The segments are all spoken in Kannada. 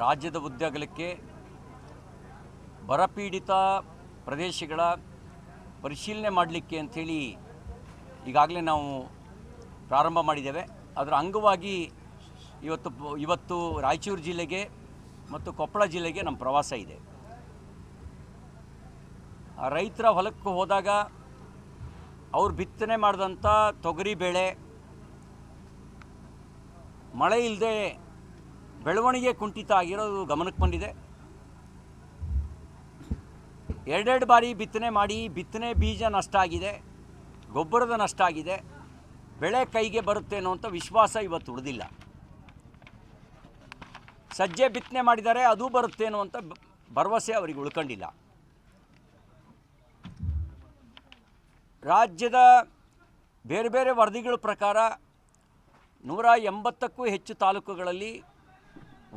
ರಾಜ್ಯದ ಉದ್ದಗಲಕ್ಕೆ ಬರಪೀಡಿತ ಪ್ರದೇಶಗಳ ಪರಿಶೀಲನೆ ಮಾಡಲಿಕ್ಕೆ ಅಂಥೇಳಿ ಈಗಾಗಲೇ ನಾವು ಪ್ರಾರಂಭ ಮಾಡಿದ್ದೇವೆ. ಅದರ ಅಂಗವಾಗಿ ಇವತ್ತು ರಾಯಚೂರು ಜಿಲ್ಲೆಗೆ ಮತ್ತು ಕೊಪ್ಪಳ ಜಿಲ್ಲೆಗೆ ನಮ್ಮ ಪ್ರವಾಸ ಇದೆ. ಆ ರೈತರ ಹೊಲಕ್ಕೆ ಹೋದಾಗ ಅವ್ರು ಬಿತ್ತನೆ ಮಾಡಿದಂಥ ತೊಗರಿ ಬೆಳೆ ಮಳೆ ಇಲ್ಲದೆ ಬೆಳವಣಿಗೆ ಕುಂಠಿತ ಆಗಿರೋದು ಗಮನಕ್ಕೆ ಬಂದಿದೆ. ಎರಡೆರಡು ಬಾರಿ ಬಿತ್ತನೆ ಮಾಡಿ ಬಿತ್ತನೆ ಬೀಜ ನಷ್ಟ ಆಗಿದೆ, ಗೊಬ್ಬರದ ನಷ್ಟ ಆಗಿದೆ, ಬೆಳೆ ಕೈಗೆ ಬರುತ್ತೆ ಅನ್ನೋಂಥ ವಿಶ್ವಾಸ ಇವತ್ತು ಉಳಿದಿಲ್ಲ. ಸಜ್ಜೆ ಬಿತ್ತನೆ ಮಾಡಿದ್ದಾರೆ, ಅದು ಬರುತ್ತೆ ಅನ್ನುವಂಥ ಭರವಸೆ ಅವರಿಗೆ ಉಳ್ಕೊಂಡಿಲ್ಲ. ರಾಜ್ಯದ ಬೇರೆ ಬೇರೆ ವರದಿಗಳ ಪ್ರಕಾರ 180ಕ್ಕೂ ಹೆಚ್ಚು ತಾಲೂಕುಗಳಲ್ಲಿ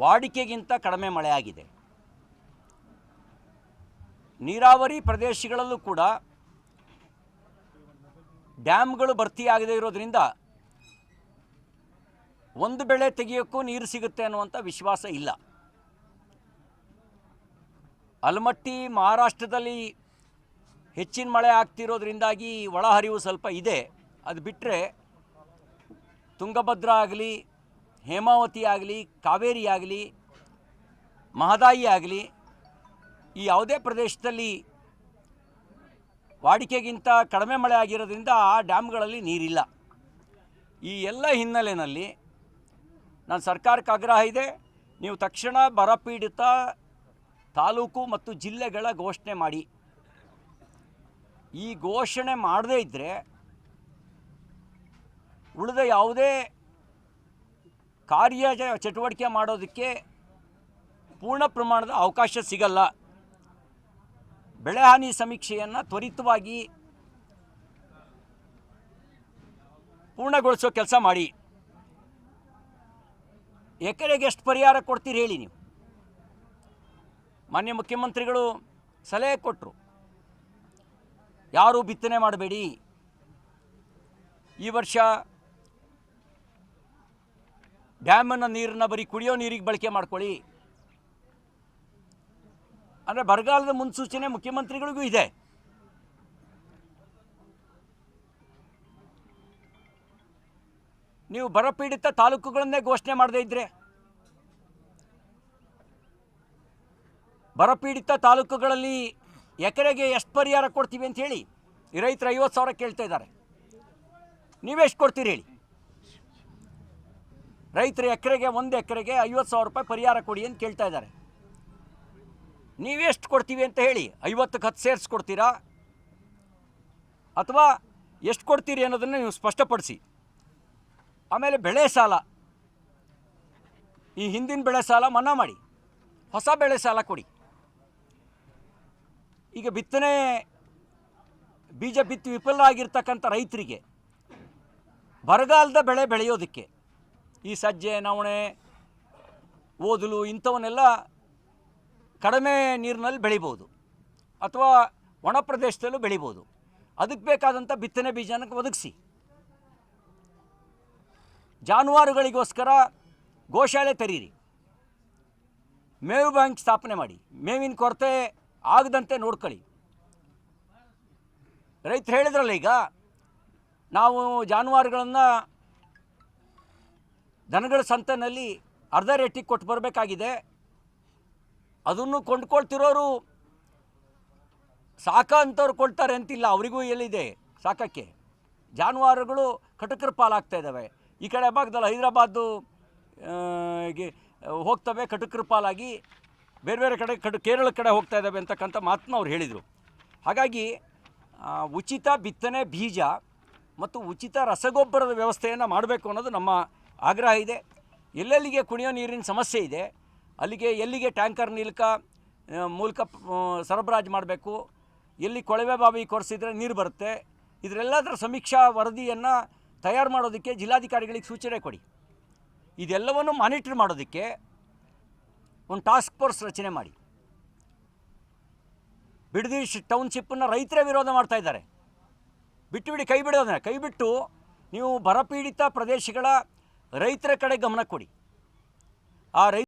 ವಾಡಿಕೆಗಿಂತ ಕಡಿಮೆ ಮಳೆಯಾಗಿದೆ. ನೀರಾವರಿ ಪ್ರದೇಶಗಳಲ್ಲೂ ಕೂಡ ಡ್ಯಾಮ್ಗಳು ಭರ್ತಿಯಾಗದೇ ಇರೋದರಿಂದ ಒಂದು ಬೆಳೆ ತೆಗೆಯೋಕ್ಕೂ ನೀರು ಸಿಗುತ್ತೆ ಅನ್ನುವಂಥ ವಿಶ್ವಾಸ ಇಲ್ಲ. ಆಲಮಟ್ಟಿ ಮಹಾರಾಷ್ಟ್ರದಲ್ಲಿ ಹೆಚ್ಚಿನ ಮಳೆ ಆಗ್ತಿರೋದ್ರಿಂದಾಗಿ ಒಳಹರಿವು ಸ್ವಲ್ಪ ಇದೆ. ಅದು ಬಿಟ್ಟರೆ ತುಂಗಭದ್ರಾ ಆಗಲಿ, ಹೇಮಾವತಿ ಆಗಲಿ, ಕಾವೇರಿ ಆಗಲಿ, ಮಹದಾಯಿ ಆಗಲಿ, ಈ ಯಾವುದೇ ಪ್ರದೇಶದಲ್ಲಿ ವಾಡಿಕೆಗಿಂತ ಕಡಿಮೆ ಮಳೆ ಆಗಿರೋದ್ರಿಂದ ಆ ಡ್ಯಾಮ್ಗಳಲ್ಲಿ ನೀರಿಲ್ಲ. ಈ ಎಲ್ಲ ಹಿನ್ನೆಲೆಯಲ್ಲಿ ನಾನು ಸರ್ಕಾರಕ್ಕೆ ಆಗ್ರಹ ಇದೆ, ನೀವು ತಕ್ಷಣ ಬರಪೀಡಿತ ತಾಲೂಕು ಮತ್ತು ಜಿಲ್ಲೆಗಳ ಘೋಷಣೆ ಮಾಡಿ. ಈ ಘೋಷಣೆ ಮಾಡದೇ ಇದ್ದರೆ ಉಳಿದ ಯಾವುದೇ ಕಾರ್ಯ ಚಟುವಟಿಕೆ ಮಾಡೋದಕ್ಕೆ ಪೂರ್ಣ ಪ್ರಮಾಣದ ಅವಕಾಶ ಸಿಗಲ್ಲ. ಬೆಳೆಹಾನಿ ಸಮೀಕ್ಷೆಯನ್ನು ತ್ವರಿತವಾಗಿ ಪೂರ್ಣಗೊಳಿಸೋ ಕೆಲಸ ಮಾಡಿ. ಎಕರೆಗೆ ಎಷ್ಟು ಪರಿಹಾರ ಕೊಡ್ತೀರಿ ಹೇಳಿ. ನೀವು ಮಾನ್ಯ ಮುಖ್ಯಮಂತ್ರಿಗಳು ಸಲಹೆ ಕೊಟ್ಟರು, ಯಾರೂ ಬಿತ್ತನೆ ಮಾಡಬೇಡಿ, ಈ ವರ್ಷ ಡ್ಯಾಮನ್ನು ನೀರನ್ನು ಬರೀ ಕುಡಿಯೋ ನೀರಿಗೆ ಬಳಕೆ ಮಾಡ್ಕೊಳ್ಳಿ. ಅಂದರೆ ಬರಗಾಲದ ಮುನ್ಸೂಚನೆ ಮುಖ್ಯಮಂತ್ರಿಗಳಿಗೂ ಇದೆ. ನೀವು ಬರಪೀಡಿತ ತಾಲೂಕುಗಳನ್ನೇ ಘೋಷಣೆ ಮಾಡದೇ ಇದ್ದರೆ, ಬರಪೀಡಿತ ತಾಲೂಕುಗಳಲ್ಲಿ ಎಕರೆಗೆ ಎಷ್ಟು ಪರಿಹಾರ ಕೊಡ್ತೀವಿ ಅಂತ ಹೇಳಿ. ಈ ರೈತರು 50,000 ಕೇಳ್ತಾ ಇದ್ದಾರೆ, ನೀವೆಷ್ಟು ಕೊಡ್ತೀರಿ ಹೇಳಿ. ರೈತರು ಒಂದು ಎಕರೆಗೆ 50,000 ರೂಪಾಯಿ ಪರಿಹಾರ ಕೊಡಿ ಅಂತ ಕೇಳ್ತಾ ಇದ್ದಾರೆ. ನೀವೆಷ್ಟು ಕೊಡ್ತೀವಿ ಅಂತ ಹೇಳಿ. 50ಕ್ಕೆ 10 ಸೇರಿಸ್ಕೊಡ್ತೀರಾ ಅಥವಾ ಎಷ್ಟು ಕೊಡ್ತೀರಿ ಅನ್ನೋದನ್ನು ನೀವು ಸ್ಪಷ್ಟಪಡಿಸಿ. ಆಮೇಲೆ ಬೆಳೆ ಸಾಲ, ಈ ಹಿಂದಿನ ಬೆಳೆ ಸಾಲ ಮನ್ನಾ ಮಾಡಿ, ಹೊಸ ಬೆಳೆ ಸಾಲ ಕೊಡಿ. ಈಗ ಬಿತ್ತನೆ ಬೀಜ ಬಿತ್ತಿ ವಿಫಲರಾಗಿರ್ತಕ್ಕಂಥ ರೈತರಿಗೆ ಬರಗಾಲದ ಬೆಳೆ ಬೆಳೆಯೋದಕ್ಕೆ ಈ ಸಜ್ಜೆ, ನವಣೆ, ಓದಲು ಇಂಥವನ್ನೆಲ್ಲ ಕಡಿಮೆ ನೀರಿನಲ್ಲಿ ಬೆಳಿಬೋದು ಅಥವಾ ಒಣ ಪ್ರದೇಶದಲ್ಲೂ ಬೆಳಿಬೋದು. ಅದಕ್ಕೆ ಬೇಕಾದಂಥ ಬಿತ್ತನೆ ಬೀಜನ ಒದಗಿಸಿ. ಜಾನುವಾರುಗಳಿಗೋಸ್ಕರ ಗೋಶಾಲೆ ತೆರೀರಿ, ಮೇವು ಬ್ಯಾಂಕ್ ಸ್ಥಾಪನೆ ಮಾಡಿ, ಮೇವಿನ ಕೊರತೆ ಆಗದಂತೆ ನೋಡ್ಕೊಳ್ಳಿ. ರೈತರು ಹೇಳಿದ್ರಲ್ಲ, ಈಗ ನಾವು ಜಾನುವಾರುಗಳನ್ನು ದನಗಳ ಸಂತೆಯಲ್ಲಿ ಅರ್ಧ ರೇಟಿಗೆ ಕೊಟ್ಟು ಬರಬೇಕಾಗಿದೆ. ಅದನ್ನು ಕೊಂಡ್ಕೊಳ್ತಿರೋರು ಅಂಥವ್ರು ಕೊಡ್ತಾರೆ ಅಂತಿಲ್ಲ, ಅವರಿಗೂ ಎಲ್ಲಿದೆ ಸಾಕಕ್ಕೆ. ಜಾನುವಾರುಗಳು ಕಟಕರ ಪಾಲಾಗ್ತಾ ಇದ್ದಾವೆ. ಈ ಕಡೆ ಭಾಗದಲ್ಲಿ ಹೈದರಾಬಾದು ಹೋಗ್ತವೆ, ಕಟಕರ ಪಾಲಾಗಿ ಬೇರೆ ಬೇರೆ ಕಡೆ ಕೇರಳ ಕಡೆ ಹೋಗ್ತಾ ಇದ್ದಾವೆ ಅಂತಕ್ಕಂಥ ಮಾತನ್ನ ಅವ್ರು ಹೇಳಿದರು. ಹಾಗಾಗಿ ಉಚಿತ ಬಿತ್ತನೆ ಬೀಜ ಮತ್ತು ಉಚಿತ ರಸಗೊಬ್ಬರದ ವ್ಯವಸ್ಥೆಯನ್ನು ಮಾಡಬೇಕು ಅನ್ನೋದು ನಮ್ಮ ಆಗ್ರಹ ಇದೆ. ಎಲ್ಲೆಲ್ಲಿಗೆ ಕುಡಿಯೋ ನೀರಿನ ಸಮಸ್ಯೆ ಇದೆ ಎಲ್ಲಿಗೆ ಟ್ಯಾಂಕರ್ ಮೂಲಕ ಸರಬರಾಜು ಮಾಡಬೇಕು, ಎಲ್ಲಿ ಕೊಳವೆ ಬಾವಿ ಕೊರೆಸಿದ್ರೆ ನೀರು ಬರುತ್ತೆ, ಇದರೆಲ್ಲದರ ಸಮೀಕ್ಷಾ ವರದಿಯನ್ನು ತಯಾರು ಮಾಡೋದಕ್ಕೆ ಜಿಲ್ಲಾಧಿಕಾರಿಗಳಿಗೆ ಸೂಚನೆ ಕೊಡಿ. ಇದೆಲ್ಲವನ್ನು ಮಾನಿಟರ್ ಮಾಡೋದಕ್ಕೆ ಒಂದು ಟಾಸ್ಕ್ ಫೋರ್ಸ್ ರಚನೆ ಮಾಡಿ. ಬಿಡದಿ ಟೌನ್ಶಿಪ್ಪನ್ನು ರೈತರೇ ವಿರೋಧ ಮಾಡ್ತಾ ಇದ್ದಾರೆ. ಬಿಟ್ಟು ಕೈಬಿಟ್ಟು ನೀವು ಬರಪೀಡಿತ ಪ್ರದೇಶಗಳ ರೈತರ ಕಡೆ ಗಮನ ಕೊಡಿ. ಆ ರೈತ